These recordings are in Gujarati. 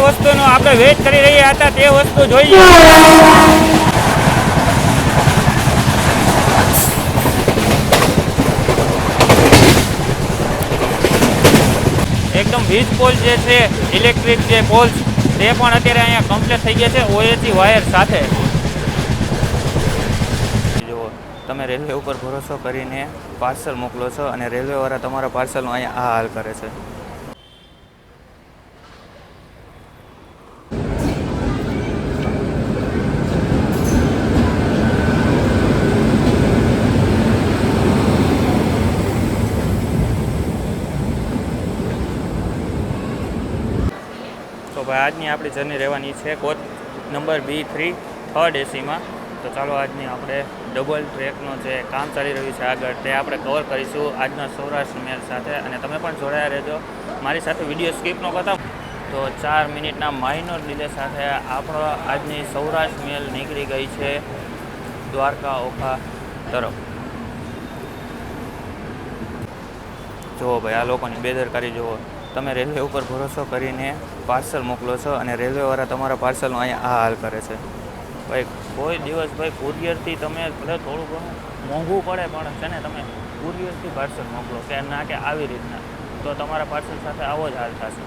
વસ્તુનો આપણે વેઇટ કરી રહ્યા હતા તે વસ્તુ જોઈએ. એકદમ વીજ પોલ જે છે, ઇલેક્ટ્રિક જે પોલ્સ તે પણ અત્યારે અહીંયા કમ્પ્લીટ થઈ ગયા છે ઓએચી વાયર સાથે. જો તમે રેલવે ઉપર ભરોસો કરીને પાર્સલ મોકલો છો અને રેલવેવાળા તમારા પાર્સલનો અહીંયા આ હાલ કરે છે. તો ભાઈ આજની આપણી જર્ની રહેવાની છે કોચ નંબર B3 થર્ડ એસીમાં. તો ચાલો આજની આપણે ડબલ ટ્રેકનો જે કામ ચાલી રહ્યું છે આગળ તે આપણે કવર કરીશું આજના સૌરાષ્ટ્ર મેલ સાથે. અને તમે પણ જોડાયા રહેજો, મારી સાથે વિડીયો સ્કીપ ન કરતા. તો 4 મિનિટના માઇનર ડિલે સાથે આપણો આજની સૌરાષ્ટ્ર મેલ નીકળી ગઈ છે દ્વારકા ઓખા તરફ. જુઓ ભાઈ આ લોકોની બેદરકારી જુઓ. તમે રેલવે ઉપર ભરોસો કરીને પાર્સલ મોકલો છો અને રેલવેવાળા તમારા પાર્સલનો અહીંયા આ હાલ કરે છે. ભાઈ કોઈ દિવસ ભાઈ કુરિયરથી તમે ભલે થોડું ઘણું મોંઘું પડે પણ છે ને તમે કુરિયરથી પાર્સલ મોકલો કે ના કે આવી રીતના, તો તમારા પાર્સલ સાથે આવો જ હાલ થશે.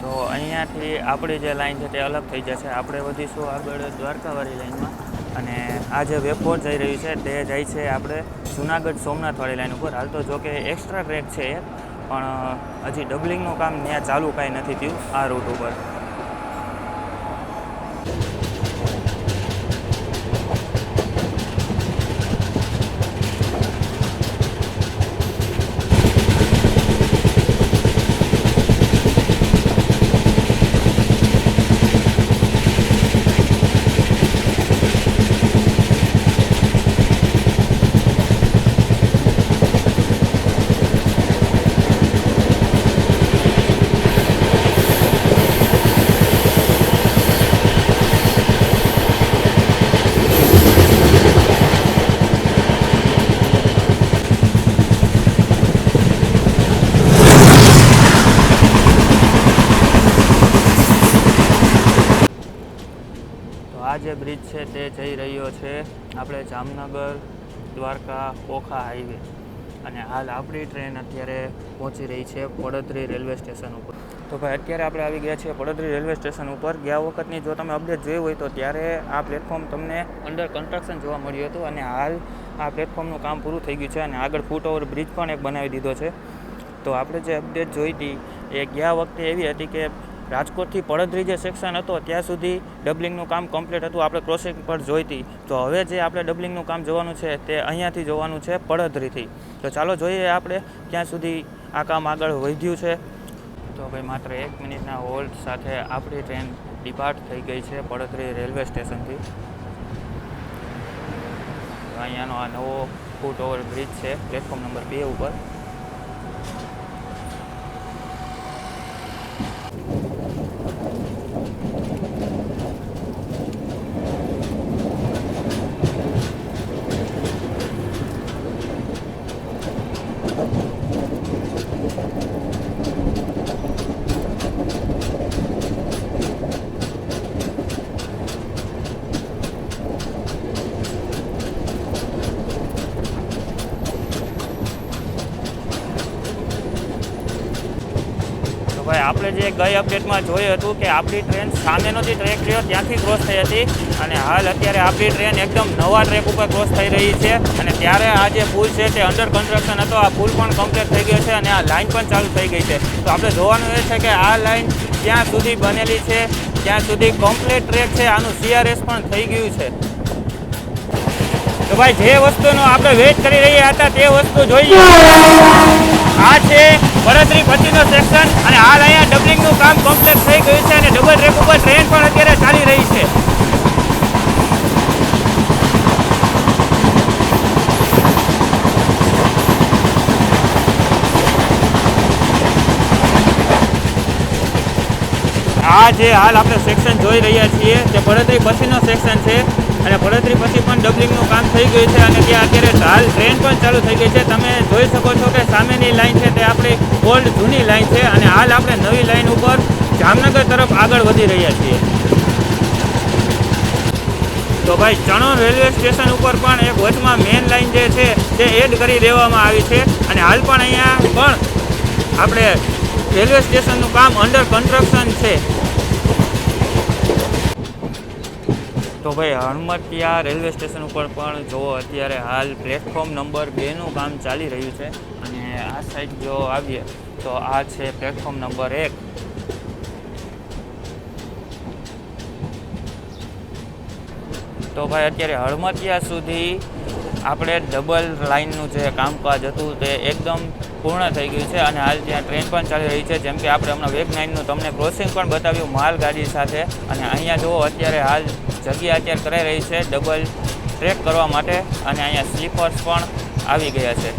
તો અહીંયાથી આપણી જે લાઈન છે તે અલગ થઈ જશે. આપણે વધીશું આગળ દ્વારકાવાળી લાઈનમાં. અને આ જે વેપોર જઈ રહ્યું છે તે જાય છે આપણે જુનાગઢ સોમનાથવાળી લાઈન ઉપર. હાલ તો જો કે એક્સ્ટ્રા ટ્રેક છે પણ હજી ડબલિંગનું કામ ત્યાં ચાલુ કાંઈ નથી થયું આ રૂટ ઉપર. આ જે બ્રિજ છે તે જઈ રહ્યો છે આપણે જામનગર દ્વારકા ઓખા હાઈવે. અને હાલ આપણી ટ્રેન અત્યારે પહોંચી રહી છે પડદરી રેલવે સ્ટેશન ઉપર. તો ભાઈ અત્યારે આપણે આવી ગયા છીએ પડદરી રેલવે સ્ટેશન ઉપર. ગયા વખતની જો તમે અપડેટ જોઈ હોય તો ત્યારે આ પ્લેટફોર્મ તમને અંડર કન્સ્ટ્રક્શન જોવા મળ્યું હતું અને હાલ આ પ્લેટફોર્મનું કામ પૂરું થઈ ગયું છે અને આગળ ફૂટ ઓવર બ્રિજ પણ એક બનાવી દીધો છે. તો આપણે જે અપડેટ જોઈ હતી એ ગયા વખતે એવી હતી કે રાજકોટથી પડદરી જે સેક્શન હતો ત્યાં સુધી ડબલિંગનું કામ કમ્પ્લીટ હતું, આપણે ક્રોસિંગ પર જોઈ હતી. તો હવે જે આપણે ડબલિંગનું કામ જોવાનું છે તે અહીંયાથી જોવાનું છે પડદરીથી. તો ચાલો જોઈએ આપણે ક્યાં સુધી આ કામ આગળ વધ્યું છે. તો ભાઈ માત્ર 1 મિનિટના હોલ્ડ સાથે આપણી ટ્રેન ડિપાર્ટ થઈ ગઈ છે પડદરી રેલવે સ્ટેશનથી. અહીંયાનો આ નવો ફૂટ ઓવર બ્રિજ છે પ્લેટફોર્મ નંબર 2 ઉપર. ભાઈ આપણે જે ગઈ અપડેટમાં જોયું હતું કે આપણી ટ્રેન સામેનો જે ટ્રેક રહ્યો ત્યાંથી ક્રોસ થઈ હતી અને હાલ અત્યારે આપણી ટ્રેન એકદમ નવા ટ્રેક ઉપર ક્રોસ થઈ રહી છે. અને ત્યારે આ જે પુલ છે તે અંડર કન્સ્ટ્રક્શન હતો, આ પુલ પણ કમ્પ્લીટ થઈ ગયો છે અને આ લાઇન પણ ચાલુ થઈ ગઈ છે. તો આપણે જોવાનું એ છે કે આ લાઇન ક્યાં સુધી બનેલી છે, ત્યાં સુધી કમ્પ્લીટ ટ્રેક છે, આનું CRS પણ થઈ ગયું છે. તો ભાઈ જે વસ્તુનો આપણે વેઇટ કરી રહ્યા હતા તે વસ્તુ જોઈએ. આ છે પડદરી પછીનો સેક્શન અને હાલ અહીંયા ડબલિંગનું કામ કમ્પ્લીટ થઈ ગયું છે અને ડબલ ટ્રેક ઉપર ટ્રેન પણ અત્યારે ચાલી રહી છે. આ જે હાલ આપણે સેક્શન જોઈ રહ્યા છીએ તે પડદરી પછીનો સેક્શન છે અને પડદરી પછી પણ ડબલિંગનું કામ થઈ ગયું છે અને ત્યાં અત્યારે હાલ ટ્રેન પણ ચાલુ થઈ ગઈ છે. તમે જોઈ શકો છો કે સામેની લાઈન છે તે આપણી ઓલ્ડ જૂની લાઈન છે અને હાલ આપણે નવી લાઈન ઉપર જામનગર તરફ આગળ વધી રહ્યા છીએ. તો ભાઈ ચણોદ રેલવે સ્ટેશન ઉપર પણ એક વચમાં મેઇન લાઇન જે છે તે એડ કરી દેવામાં આવી છે અને હાલ પણ અહીંયા પણ આપણે રેલવે સ્ટેશનનું કામ અંડર કન્સ્ટ્રક્શન છે. તો ભાઈ હળમતિયા રેલવે સ્ટેશન ઉપર પણ જો અત્યારે હાલ પ્લેટફોર્મ નંબર 2નું કામ ચાલી રહ્યું છે અને આ સાઈડ જો આવીએ તો આ છે પ્લેટફોર્મ નંબર 1. તો ભાઈ અત્યારે હળમતિયા સુધી આપણે ડબલ લાઇનનું જે કામકાજ હતું તે એકદમ પૂર્ણ થઈ ગયું છે અને હાલ ત્યાં ટ્રેન પણ ચાલી રહી છે. જેમ કે આપણે હમણાં વેગ 9નું તમને ક્રોસિંગ પણ બતાવ્યું માલગાડી સાથે અને અહીંયા જુઓ અત્યારે હાલ જગ્યા અત્યારે કરાઈ રહી છે ડબલ ટ્રેક કરવા માટે અને અહીંયા સ્લીપર્સ પણ આવી ગયા છે.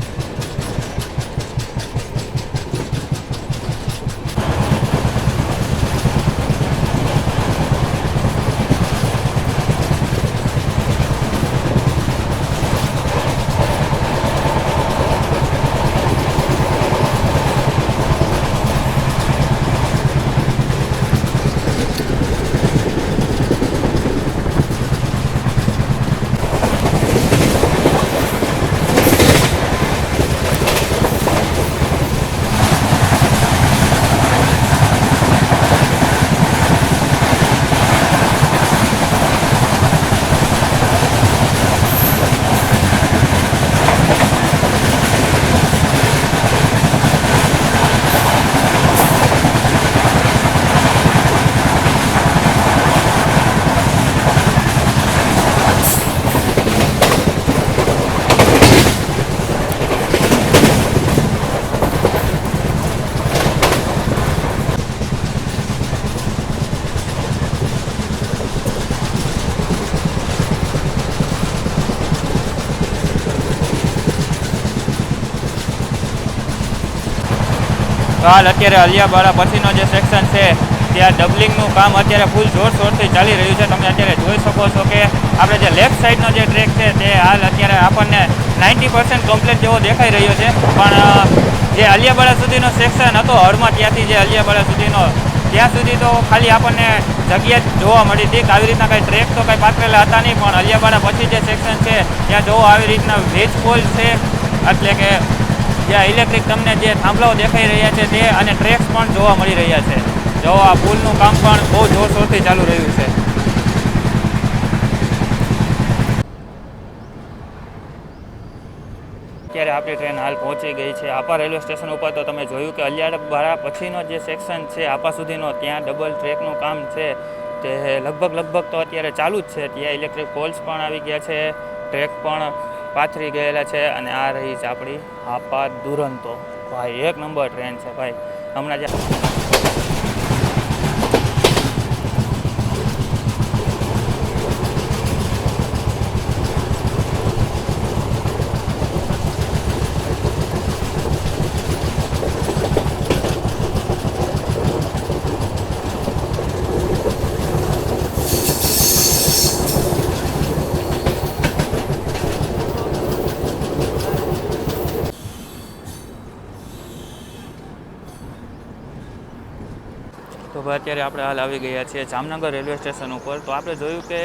હાલ અત્યારે અલિયાબાડા પછીનો જે સેક્શન છે ત્યાં ડબલિંગનું કામ અત્યારે ફૂલ જોરશોરથી ચાલી રહ્યું છે. તમે અત્યારે જોઈ શકો છો કે આપણે જે લેફ્ટ સાઈડનો જે ટ્રેક છે તે હાલ અત્યારે આપણને 90% કમ્પ્લીટ જેવો દેખાઈ રહ્યો છે. પણ જે અલિયાબાડા સુધીનો સેક્શન હતો હળમતિયાથી જે અલિયાબાડા સુધીનો ત્યાં સુધી તો ખાલી આપણને જગ્યા જ જોવા મળી હતી. આવી રીતના કંઈ ટ્રેક તો કંઈ પાથરેલા હતા નહીં, પણ અલિયાબાડા પછી જે સેક્શન છે ત્યાં જોવો આવી રીતના વીજ પોલ છે, એટલે કે જ્યાં ઇલેક્ટ્રિક તમને જે થાંભલાઓ દેખાઈ રહ્યા છે તે અને ટ્રેક્સ પણ જોવા મળી રહ્યા છે. જો આ પુલનું કામ પણ બહુ જોરશોરથી ચાલુ રહ્યું છે. અત્યારે આપણી ટ્રેન હાલ પહોંચી ગઈ છે આપા રેલવે સ્ટેશન ઉપર. તો તમે જોયું કે અલિયાબાડા પછીનો જે સેક્શન છે આપા સુધીનો ત્યાં ડબલ ટ્રેકનું કામ છે તે લગભગ તો અત્યારે ચાલુ જ છે. ત્યાં ઇલેક્ટ્રિક પોલ્સ પણ આવી ગયા છે, ટ્રેક પણ પાથરી ગયેલા છે અને આ રહી છે આપણી આપા દુરંતો. ભાઈ એક નંબર ટ્રેન છે ભાઈ. હમણાં જે તો અત્યારે આપણે હાલ આવી ગયા છીએ જામનગર રેલવે સ્ટેશન ઉપર. તો આપણે જોયું કે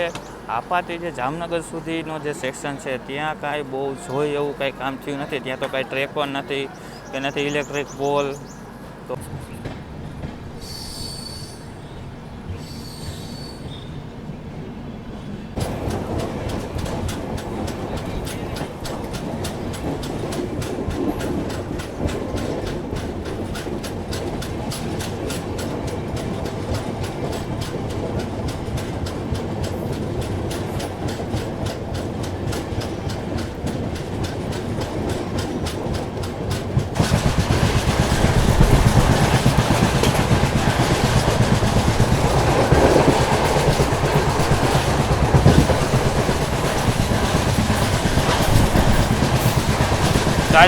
આપાથી જે જામનગર સુધીનો જે સેક્શન છે ત્યાં કાંઈ બહુ જોઈ એવું કાંઈ કામ થયું નથી. ત્યાં તો કાંઈ ટ્રેક પણ નથી કે નથી ઇલેક્ટ્રિક પોલ. તો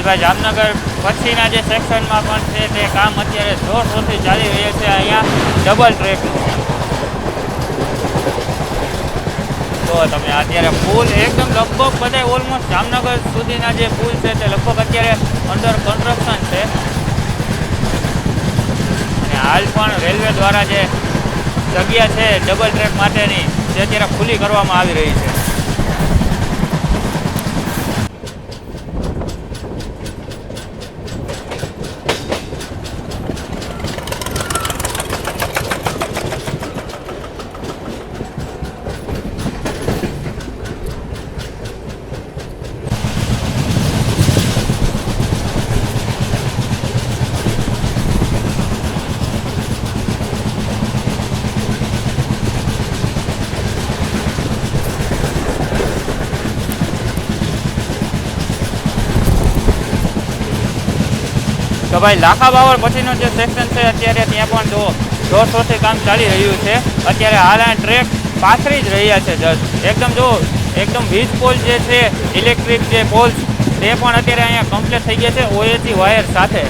ભાઈ જામનગર પછીના જે સેક્શનમાં પણ છે તે કામ અત્યારે જોરશોરથી ચાલી રહ્યું છે અહીંયા ડબલ ટ્રેકનું. તો તમે અત્યારે પુલ એકદમ લગભગ બધા ઓલમોસ્ટ જામનગર સુધીના જે પુલ છે તે લગભગ અત્યારે અંડર કન્સ્ટ્રક્શન છે અને હાલ પણ રેલવે દ્વારા જે જગ્યા છે ડબલ ટ્રેક માટેની તે અત્યારે ખુલ્લી કરવામાં આવી રહી છે. તો ભાઈ લાખા બાવળ પછીનો જે સેક્શન છે અત્યારે ત્યાં પણ જો જોરશોરથી કામ ચાલી રહ્યું છે. અત્યારે હાલ આ ટ્રેક પાથરી જ રહ્યા છે. એકદમ જો એકદમ વીજ પોલ જે છે ઇલેક્ટ્રિક જે પોલ્સ તે પણ અત્યારે અહીંયા કમ્પ્લીટ થઈ ગયા છે ઓએચી વાયર સાથે.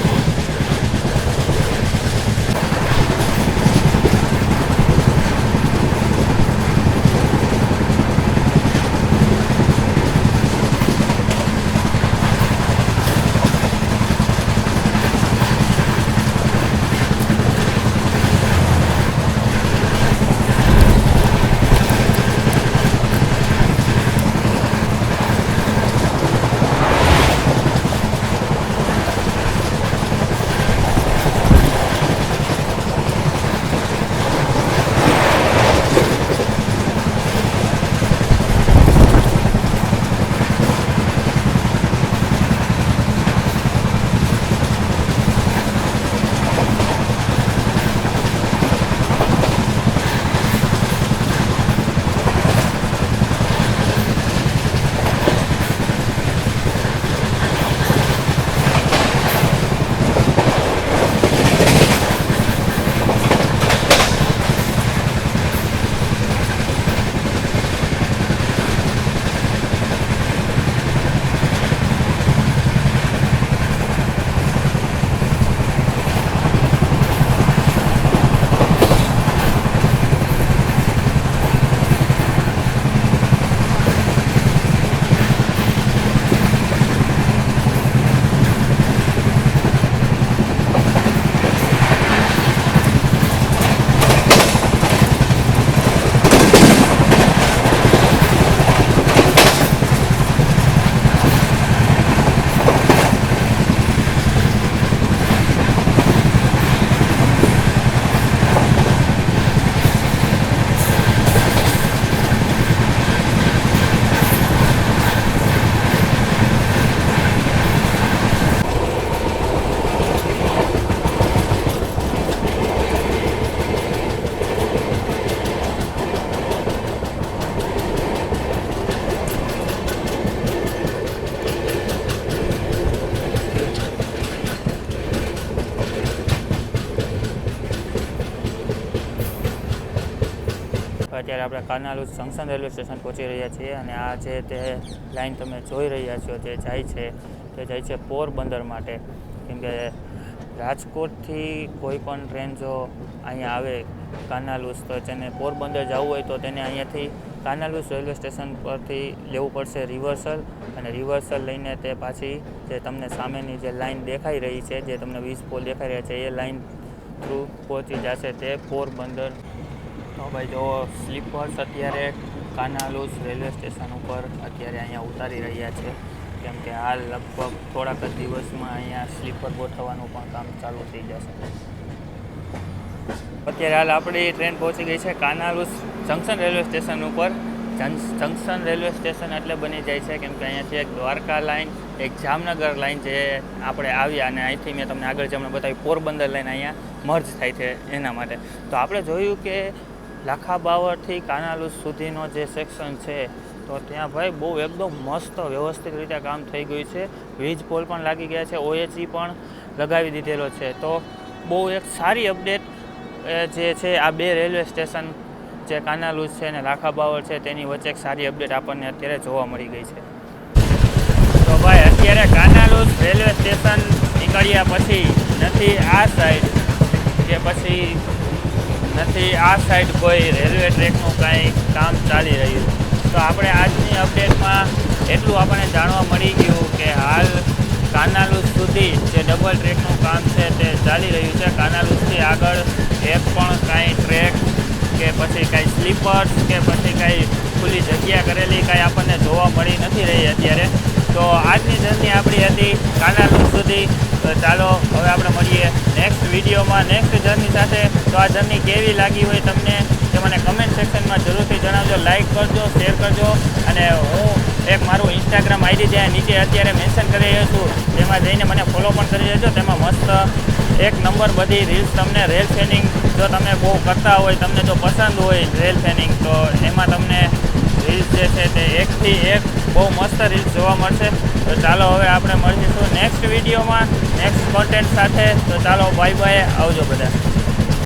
અત્યારે આપણે કાનાલુસ જંકશન રેલવે સ્ટેશન પહોંચી રહ્યા છીએ અને આ જે તે લાઈન તમે જોઈ રહ્યા છો તે જાય છે પોરબંદર માટે. કેમકે રાજકોટથી કોઈ પણ ટ્રેન જો અહીંયા આવે કાનાલુસ તો તેને પોરબંદર જવું હોય તો તેને અહીંયાથી કાનાલુસ રેલવે સ્ટેશન પરથી લેવું પડશે રિવર્સલ, અને રિવર્સલ લઈને તે પાછી જે તમને સામેની જે લાઈન દેખાઈ રહી છે, જે તમને 20 પોલ દેખાઈ રહ્યા છે, એ લાઈન થ્રુ પહોંચી જશે તે પોરબંદર. તો ભાઈ જો સ્લીપર્સ અત્યારે કાનાલુસ રેલવે સ્ટેશન ઉપર અત્યારે અહીંયા ઉતારી રહ્યા છે. કેમ કે હાલ લગભગ થોડાક જ દિવસમાં અહીંયા સ્લીપર ગોઠવવાનું પણ કામ ચાલુ થઈ જશે. અત્યારે હાલ આપણી ટ્રેન પહોંચી ગઈ છે કાનાલુસ જંકશન રેલવે સ્ટેશન ઉપર. જંકશન રેલવે સ્ટેશન એટલે બની જાય છે કેમ કે અહીંયાથી એક દ્વારકા લાઇન, એક જામનગર લાઇન જે આપણે આવ્યા અને અહીંથી મેં તમને આગળ જેમણે બતાવી પોરબંદર લાઇન અહીંયા મર્જ થાય છે એના માટે. તો આપણે જોયું કે લાખા બાવળથી કાનાલુસ સુધીનો જે સેક્શન છે તો ત્યાં ભાઈ બહુ એકદમ મસ્ત વ્યવસ્થિત રીતે કામ થઈ ગયું છે. વીજ પોલ પણ લાગી ગયા છે, ઓએચઈ પણ લગાવી દીધેલો છે. તો બહુ એક સારી અપડેટ જે છે આ બે રેલવે સ્ટેશન જે કાનાલુસ છે અને લાખા બાવળ છે તેની વચ્ચે એક સારી અપડેટ આપણને અત્યારે જોવા મળી ગઈ છે. તો ભાઈ અત્યારે કાનાલુસ રેલવે સ્ટેશન નીકળ્યા પછી નથી આ સાઈડ કે પછી નથી આ સાઈડ કોઈ રેલવે ટ્રેકનું કાંઈ કામ ચાલી રહ્યું. તો આપણે આજની અપડેટમાં એટલું આપણને જાણવા મળી ગયું કે હાલ કાનાલુસ સુધી જે ડબલ ટ્રેકનું કામ છે તે ચાલી રહ્યું છે. કાનાલુસથી આગળ એક પણ કાંઈ ટ્રેક કે પછી કાંઈ સ્લીપર્સ કે પછી કાંઈ ખુલ્લી જગ્યા કરેલી કાંઈ આપણને જોવા મળી નથી રહી અત્યારે. તો આજની જર્ની આપણી હતી કાનાલુસ સુધી. તો ચાલો હવે આપણે મળીએ નેક્સ્ટ વિડીયોમાં નેક્સ્ટ જર્ની સાથે. તો આ જર્ની કેવી લાગી હોય તમને તે મને કમેન્ટ સેક્શનમાં જરૂરથી જણાવજો. લાઇક કરજો, શેર કરજો, અને હું એક મારું ઇન્સ્ટાગ્રામ આઈડી ત્યાં નીચે અત્યારે મેન્શન કરી રહ્યો છું, તેમાં જઈને મને ફોલો પણ કરી લેજો. તેમાં મસ્ત એક નંબર બધી રીલ્સ તમને રેલ ફેનિંગ જો તમે બહુ કરતા હોય, તમને જો પસંદ હોય રેલ ફેનિંગ, તો એમાં તમને રીલ્સ જે છે તે એકથી એક બહુ મસ્ત રીલ્સ જોવા મળશે. તો ચાલો હવે આપણે મળીશું નેક્સ્ટ વિડીયોમાં નેક્સ્ટ કોન્ટેન્ટ સાથે. તો ચાલો બાય બાય, આવજો બધા.